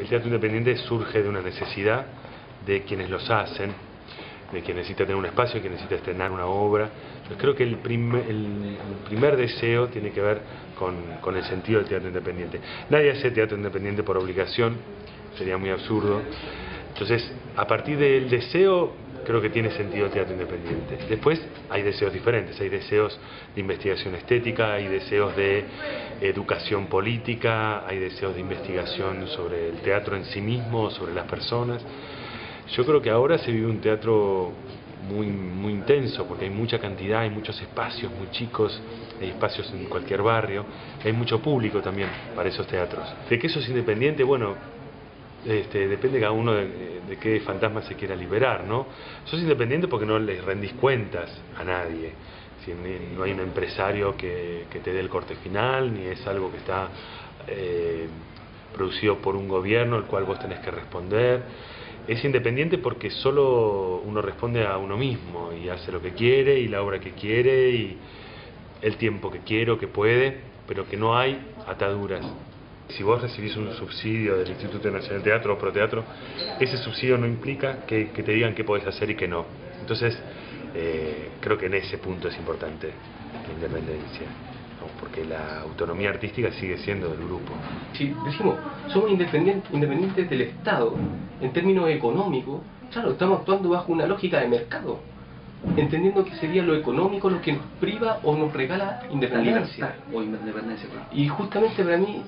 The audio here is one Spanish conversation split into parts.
El teatro independiente surge de una necesidad de quienes los hacen, de quien necesita tener un espacio, quien necesita estrenar una obra. Yo creo que el primer deseo tiene que ver con el sentido del teatro independiente. Nadie hace teatro independiente por obligación, sería muy absurdo. Entonces, a partir del deseo, creo que tiene sentido el teatro independiente. Después hay deseos diferentes, hay deseos de investigación estética, hay deseos de educación política, hay deseos de investigación sobre el teatro en sí mismo, sobre las personas. Yo creo que ahora se vive un teatro muy intenso, porque hay mucha cantidad, hay muchos espacios muy chicos, hay espacios en cualquier barrio, hay mucho público también para esos teatros. ¿De qué sos independiente? Bueno, depende cada uno de qué fantasma se quiera liberar, ¿no? Sos independiente porque no les rendís cuentas a nadie. Si no hay un empresario que te dé el corte final, ni es algo que está producido por un gobierno al cual vos tenés que responder. Es independiente porque solo uno responde a uno mismo y hace lo que quiere y la obra que quiere y el tiempo que quiere o que puede, pero que no hay ataduras. Si vos recibís un subsidio del Instituto Nacional de Teatro o Proteatro, ese subsidio no implica que te digan qué podés hacer y qué no. Entonces, creo que en ese punto es importante la independencia, ¿no? Porque la autonomía artística sigue siendo del grupo. Si decimos, somos independientes del Estado, en términos económicos, claro, estamos actuando bajo una lógica de mercado, entendiendo que sería lo económico lo que nos priva o nos regala independencia. Y justamente para mí,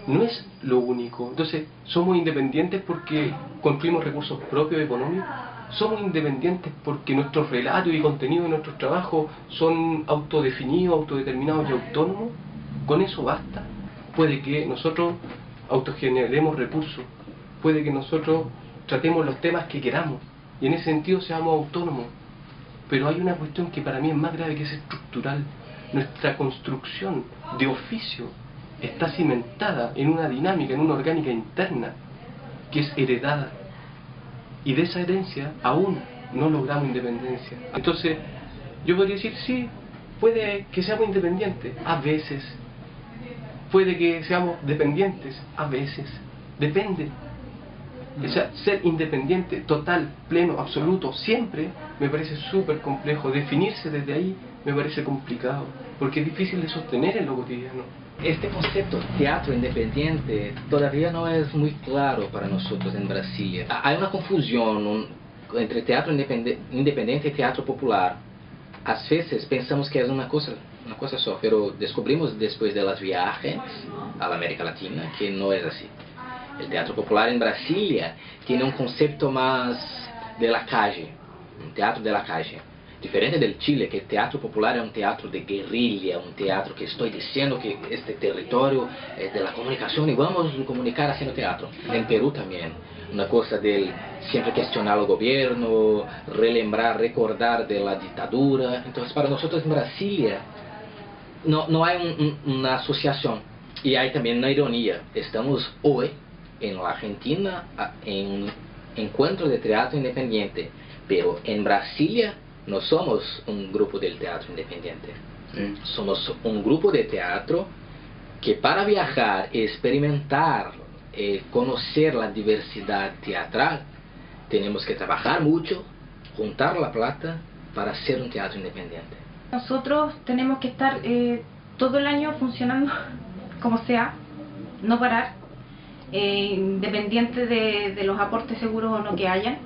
no es lo único. Entonces, somos independientes porque construimos recursos propios económicos, somos independientes porque nuestros relatos y contenidos de nuestros trabajos son autodefinidos, autodeterminados y autónomos. Con eso basta. Puede que nosotros autogeneremos recursos, puede que nosotros tratemos los temas que queramos y en ese sentido seamos autónomos. Pero hay una cuestión que para mí es más grave, que es estructural. Nuestra construcción de oficio está cimentada en una dinámica, en una orgánica interna, que es heredada. Y de esa herencia aún no logramos independencia. Entonces, yo podría decir, sí, puede que seamos independientes, a veces. Puede que seamos dependientes, a veces. Depende. O sea, ser independiente, total, pleno, absoluto, siempre, me parece súper complejo. Definirse desde ahí me parece complicado, porque es difícil de sostener en lo cotidiano. Este concepto teatro independiente todavía no es muy claro para nosotros en Brasilia. Hay una confusión entre teatro independiente y teatro popular. A veces pensamos que es una cosa só, pero descubrimos después de los viajes a la América Latina que no es así. El teatro popular en Brasilia tiene un concepto más de la calle, un teatro de la calle. Diferente del Chile, que el teatro popular es un teatro de guerrilla, un teatro que estoy diciendo que este territorio es de la comunicación y vamos a comunicar haciendo teatro. En Perú también, una cosa del siempre cuestionar al gobierno, relembrar, recordar de la dictadura. Entonces para nosotros en Brasilia no hay una asociación. Y hay también una ironía. Estamos hoy en la Argentina en un encuentro de teatro independiente, pero en Brasilia no somos un grupo del teatro independiente. Somos un grupo de teatro que para viajar, experimentar, conocer la diversidad teatral, tenemos que trabajar mucho, juntar la plata para hacer un teatro independiente. Nosotros tenemos que estar todo el año funcionando como sea, no parar, independiente de los aportes seguros o no que hayan.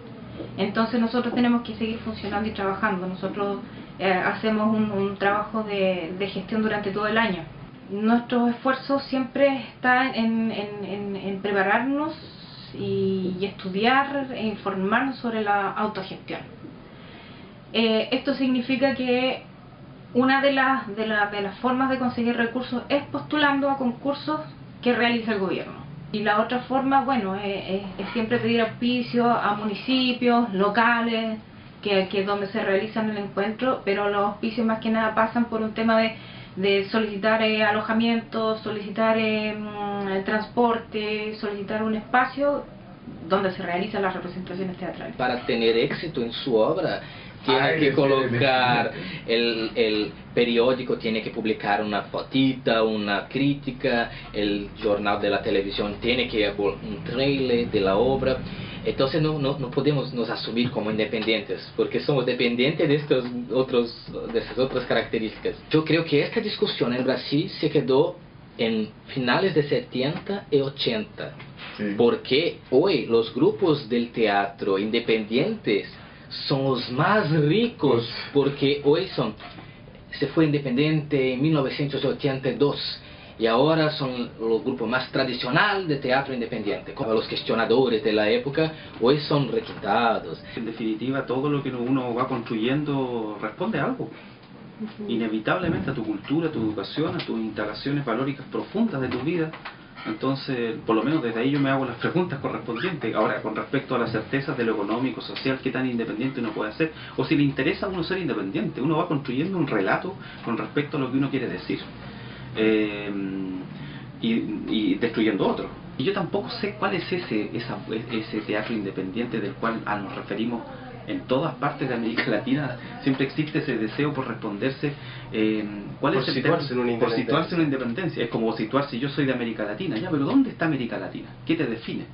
Entonces nosotros tenemos que seguir funcionando y trabajando. Nosotros hacemos un trabajo de gestión durante todo el año. Nuestro esfuerzo siempre está en prepararnos y estudiar e informarnos sobre la autogestión. Esto significa que una de las formas de conseguir recursos es postulando a concursos que realiza el gobierno. Y la otra forma, bueno, es siempre pedir auspicio a municipios, locales, que es donde se realizan el encuentro, pero los auspicios más que nada pasan por un tema de solicitar alojamiento, solicitar transporte, solicitar un espacio donde se realizan las representaciones teatrales. Para tener éxito en su obra, tiene que colocar, el periódico tiene que publicar una fotita, una crítica, el jornal de la televisión tiene que un trailer de la obra. Entonces no podemos nos asumir como independientes, porque somos dependientes de esas otras características. Yo creo que esta discusión en Brasil se quedó en finales de 70 y 80, porque hoy los grupos del teatro independientes son los más ricos, porque hoy se fue independiente en 1982 y ahora son los grupos más tradicionales de teatro independiente. Como los cuestionadores de la época hoy son requintados. En definitiva, todo lo que uno va construyendo responde a algo. Inevitablemente a tu cultura, a tu educación, a tus instalaciones valóricas profundas de tu vida. Entonces, por lo menos desde ahí yo me hago las preguntas correspondientes. Ahora, con respecto a las certezas de lo económico, social, qué tan independiente uno puede ser, o si le interesa a uno ser independiente, uno va construyendo un relato con respecto a lo que uno quiere decir, y destruyendo otro. Y yo tampoco sé cuál es ese teatro independiente del cual nos referimos. En todas partes de América Latina siempre existe ese deseo por responderse, ¿cuál es el situarse en una independencia. Por situarse en una independencia. Es como situarse, yo soy de América Latina, ya, pero ¿dónde está América Latina? ¿Qué te define?